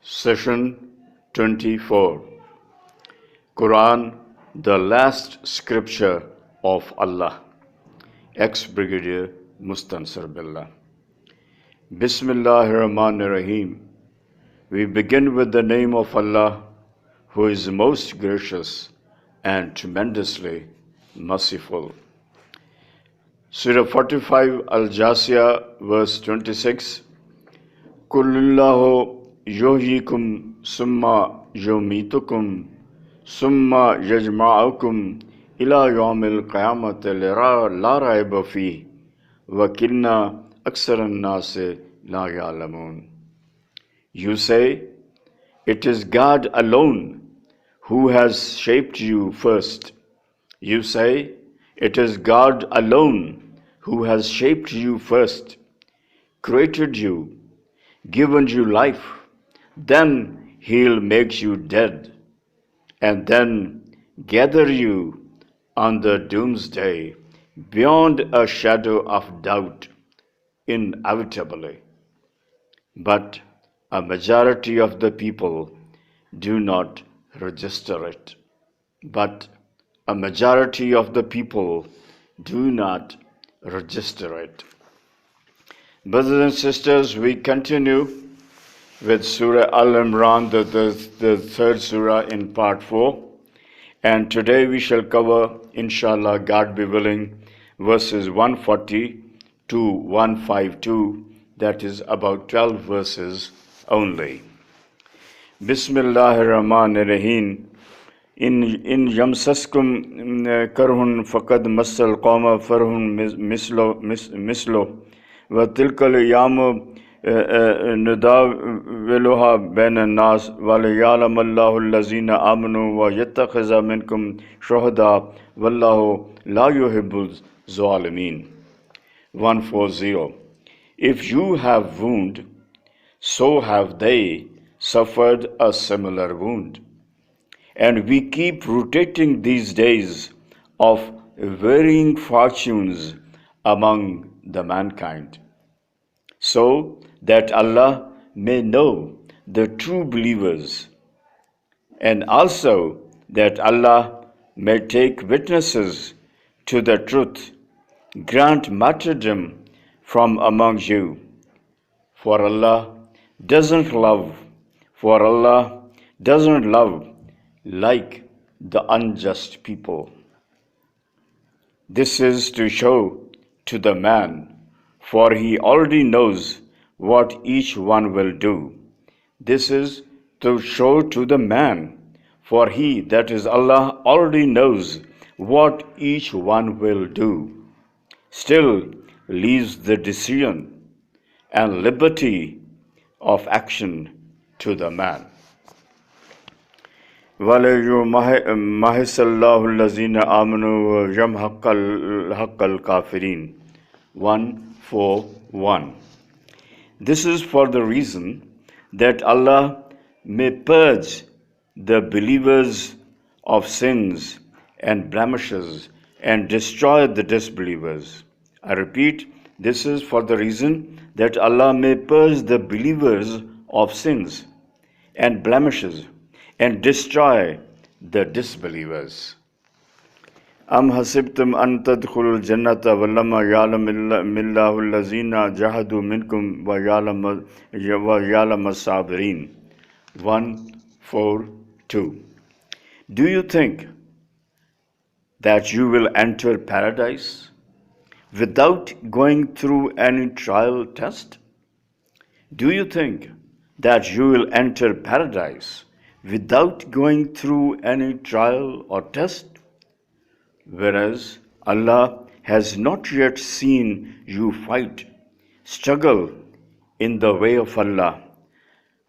Session 24. Quran, the last scripture of Allah. Ex-Brigadier Mustansir Billah. Bismillahir Rahmanir Rahim. We begin with the name of Allah, who is most gracious and tremendously merciful. Surah 45 Al-Jasiyah, verse 26. Kullillahu yuhyikum summa yumitukum summa yajma'ukum ila yawmil qiyamati la rayba fi wa kinna aksaran nasi la ya'lamun. You say, it is God alone who has shaped you first. You say, it is God alone who has shaped you first, created you, given you life, then He'll make you dead, and then gather you on the doomsday beyond a shadow of doubt, inevitably. But a majority of the people do not register it. But a majority of the people do not register it. Brothers and sisters, we continue with Surah Al-Imran, the third surah in part 4. And today we shall cover, inshallah, God be willing, verses 140 to 152, that is about 12 verses only. Bismillahir Rahmanir Rahim. In yamsaskum karhun faqad massal qawma farhun mislo wa tilkal yamu nudawiluha baina nas wa liya'lam Allahu allazina amanu wa yattakhiza minkum shuhada wallahu la yuhibbul zalimin. 140. If you have wound, so have they suffered a similar wound. And we keep rotating these days of varying fortunes among the mankind, so that Allah may know the true believers, and also that Allah may take witnesses to the truth. Grant martyrdom from among you, for Allah doesn't love like the unjust people. This is to show to the man, for he already knows what each one will do. This is to show to the man, for he, that is Allah, already knows what each one will do. Still leaves the decision and liberty of action to the man. Mahisallahu allazina amanu yamhaqal kafirin. 141. This is for the reason that Allah may purge the believers of sins and blemishes and destroy the disbelievers. I repeat, this is for the reason that Allah may purge the believers of sins and blemishes and destroy the disbelievers. Am hasibtum an tadkhulul jannata walamma ya'lamillahu allazina jahadu minkum wa ya'lam as-sabirin. 142. Do you think that you will enter paradise without going through any trial test? Do you think that you will enter paradise without going through any trial or test? Whereas Allah has not yet seen you fight, struggle in the way of Allah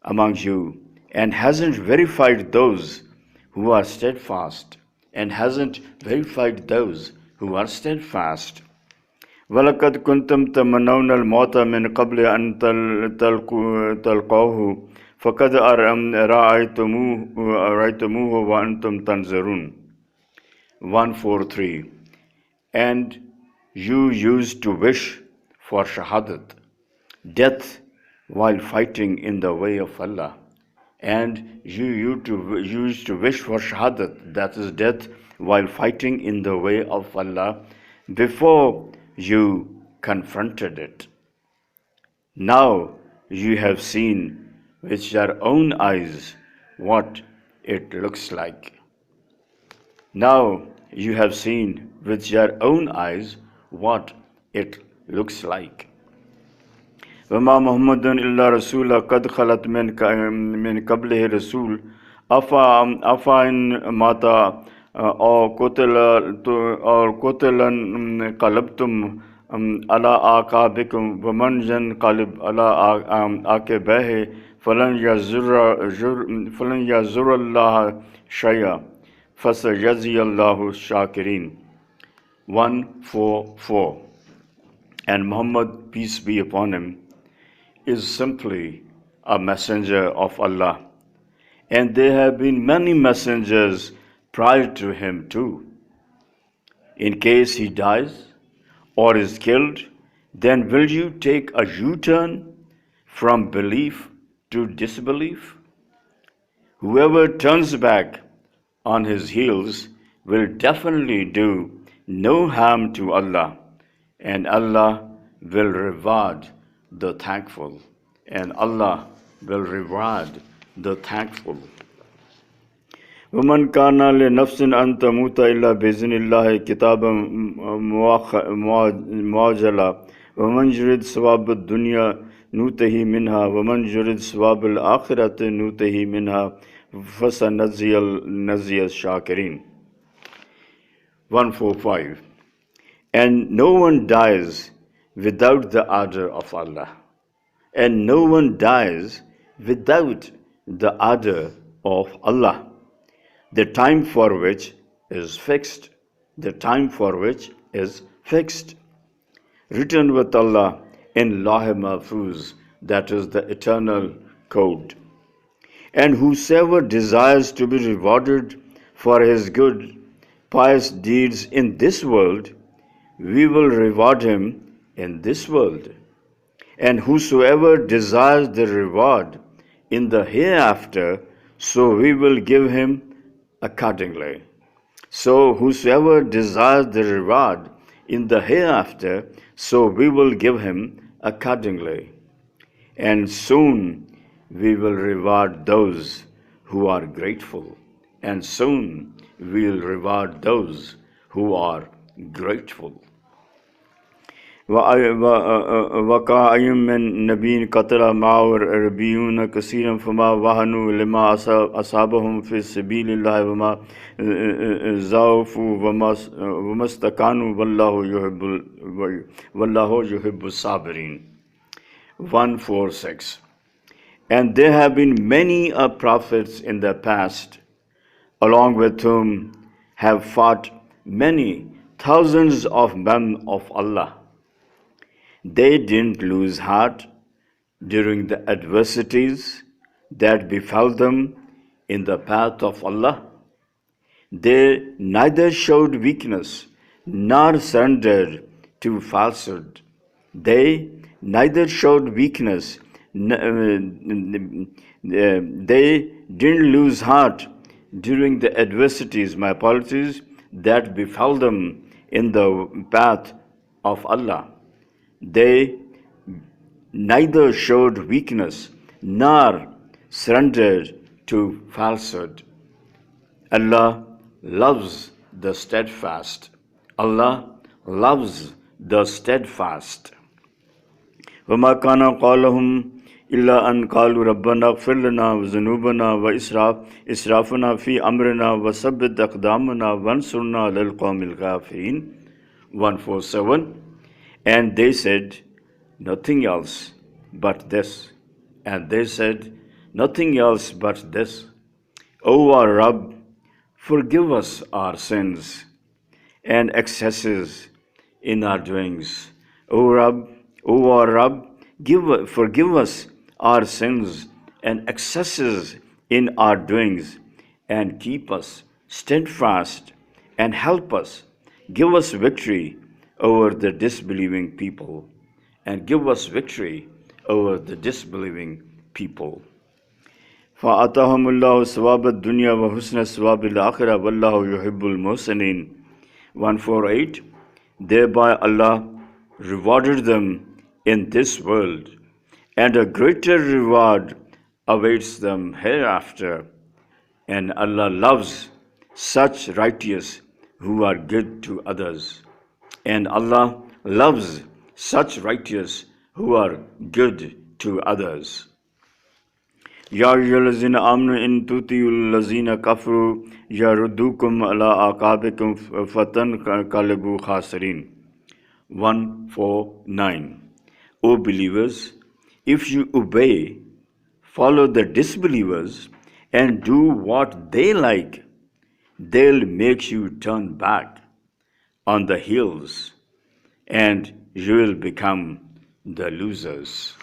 among you, and hasn't verified those who are steadfast, وَلَقَدْ كُنْتُمْ تَمَنَّوْنَ الْمَوْتَ مِنْ قَبْلِ أَنْ تَلْقَوْهُ فَقَدْ رَأَيْتُمُوهُ وَأَنْتُمْ تَنْظُرُونَ. 143. And you used to wish for shahadat, death, while fighting in the way of Allah. and you used to wish for shahadat, that is death, while fighting in the way of Allah before you confronted it. Now you have seen with your own eyes what it looks like. Now you have seen with your own eyes what it looks like. وما محمد إلا رسول قد خلت من قبله رسول أفا إن مات أو قتل انقلبتم على أعقابكم ومن ينقلب على عقبيه فلن يضر الله شيئا فسيجزي الله الشاكرين. 144. And Muhammad, peace be upon him, is simply a messenger of Allah. And there have been many messengers prior to him too. In case he dies or is killed, then will you take a U-turn from belief to disbelief? Whoever turns back on his heels will definitely do no harm to Allah, and Allah will reward the thankful. And Allah will reward the thankful. وَمَنْ كَانَ لِنَفْسٍ أَن تَمُوتَ إِلَّا بِإِذْنِ اللَّهِ كِتَابًا مُعَجَّلًا وَمَنْ يُرِدْ ثَوَابَ الدُّنْيَا نُؤْتِهِ مِنْهَا وَمَنْ يُرِدْ ثَوَابَ الْآخِرَةِ نُؤْتِهِ مِنْهَا فَسَنَجْزِيَ الشَّاكِرِينَ. 145. And no one dies without the order of Allah, and no one dies without the order of Allah. The time for which is fixed. The time for which is fixed. Written with Allah in Lawh Mahfuz, that is the eternal code. And whosoever desires to be rewarded for his good, pious deeds in this world, we will reward him in this world. And whosoever desires the reward in the hereafter, so we will give him accordingly. So whosoever desires the reward in the hereafter, so we will give him accordingly. And soon we will reward those who are grateful. And soon we will reward those who are grateful. وَكَأَيٍّ مِّن نَبِيٍّ قَتَلَ مَعَهُ رِبِّيُّونَ كَثِيرٌ فَمَا وَهَنُوا لِمَا أَصَابَهُمْ فِي سَبِيلِ اللَّهِ وَمَا ضَعُفُوا وَمَا اسْتَكَانُوا وَاللَّهُ يُحِبُّ الصَّابِرِينَ. 146. And there have been many prophets in the past, along with whom have fought many thousands of men of Allah. They didn't lose heart during the adversities that befell them in the path of Allah. They neither showed weakness nor surrendered to falsehood. They neither showed weakness, they didn't lose heart during the adversities, my apologies, that befell them in the path of Allah. They neither showed weakness nor surrendered to falsehood. Allah loves the steadfast. Allah loves the steadfast. وَمَا كَانَ قَوْلُهُمْ إِلَّا أَنْ قَالُوا رَبَّنَا اغْفِرْ لَنَا وَذُنُوبَنَا وَإِسْرَافَنَا فِي أَمْرِنَا وَثَبِّتْ أَقْدَامَنَا وَانصُرْنَا عَلَى الْقَوْمِ الْكَافِرِينَ. 147. And they said nothing else but this. And they said nothing else but this. O our Rabb, forgive us our sins and excesses in our doings. O our Rabb, forgive us our sins and excesses in our doings, and keep us steadfast and help us. Give us victory over the disbelieving people, and give us victory over the disbelieving people. فَأَتَاهُمُ اللَّهُ ثَوَابَ الدُّنْيَا وَحُسْنَ ثَوَابِ الْآخِرَةِ وَاللَّهُ يُحِبُّ الْمُحْسِنِينَ. 148. Thereby Allah rewarded them in this world, and a greater reward awaits them hereafter. And Allah loves such righteous who are good to others. And Allah loves such righteous who are good to others. Ya ayyuhallazina amanu in tuti'ul lazina kafaru yaruddukum ala aqabikum fatanqalibu khasirin. 149. O believers, if you obey, follow the disbelievers, and do what they like, they'll make you turn back on the hills, and you will become the losers.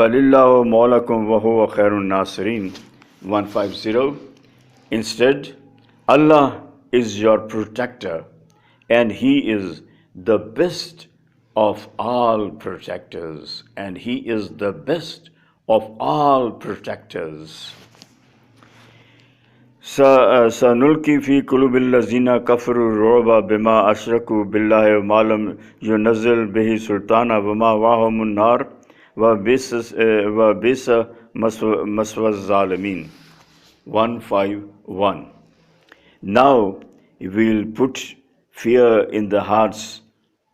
Balillahu mawlakum wa huwa khairun nasirin. 150. Instead, Allah is your protector, and He is the best of all protectors, and He is the best of all protectors. سَنُلْقِي فِي قُلُوبِ الَّذِينَ كَفَرُوا الرُّعْبَ بِمَا أَشْرَكُوا بِاللَّهِ وَمَا لَمْ يُنَزِّلْ بِهِ سُلْطَانًا وَمَأْوَاهُمُ النَّارُ وَبِئْسَ مَثْوَى الظَّالِمِينَ. 151. Now we will put fear in the hearts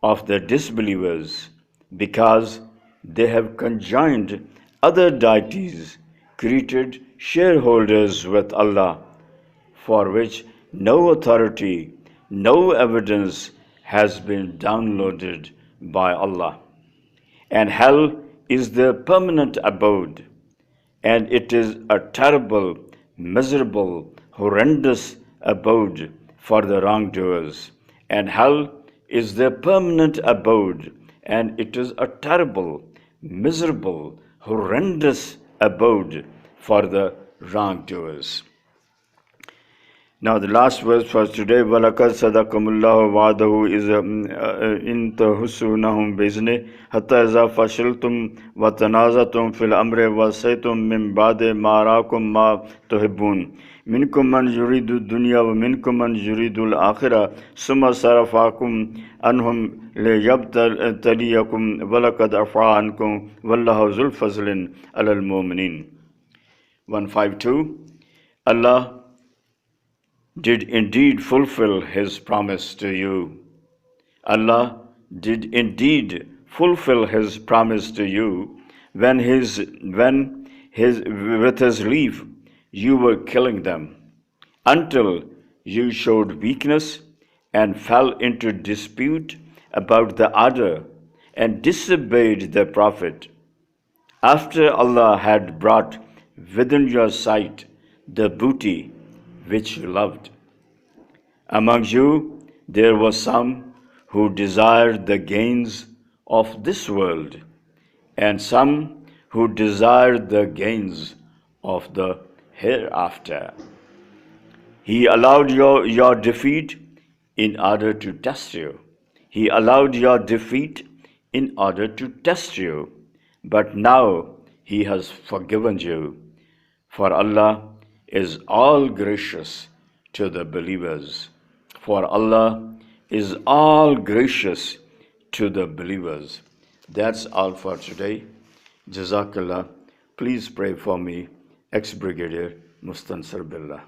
of the disbelievers, because they have conjoined other deities, created shareholders with Allah, for which no authority, no evidence has been downloaded by Allah. And hell is their permanent abode, and it is a terrible, miserable, horrendous abode for the wrongdoers. And hell is their permanent abode, and it is a terrible, miserable, horrendous abode for the wrongdoers. Now the last verse for today, وَلَقَدْ صَدَقَكُمُ اللَّهُ وَعْدَهُ إِذْ تَحُسُّونَهُم بِإِذْنِهِ حَتَّى إِذَا فَشِلْتُمْ وَتَنَازَعْتُمْ فِي الْأَمْرِ وَعَصَيْتُم مِّن بَعْدِ مَا أَرَاكُم مَّا تُحِبُّونَ مِنكُم مَّن يُرِيدُ الدُّنْيَا وَمِنكُم مَّن يُرِيدُ الْآخِرَةَ ثُمَّ صَرَفَكُمْ عَنْهُمْ لِيَبْتَلِيَكُمْ وَلَقَدْ عَفَا عَنكُمْ وَاللَّهُ ذُو الْفَضْلِ عَلَى الْمُؤْمِنِينَ. 152. Allah did indeed fulfill His promise to you. Allah did indeed fulfill His promise to you when with His leave you were killing them, until you showed weakness and fell into dispute about the other and disobeyed the Prophet, after Allah had brought within your sight the booty which you loved. Among you there were some who desired the gains of this world, and some who desired the gains of the hereafter. He allowed your defeat in order to test you. He allowed your defeat in order to test you. But now He has forgiven you. For Allah is all gracious to the believers. For Allah is all gracious to the believers. That's all for today. Jazakallah. Please pray for me, ex-Brigadier Mustansir Billah.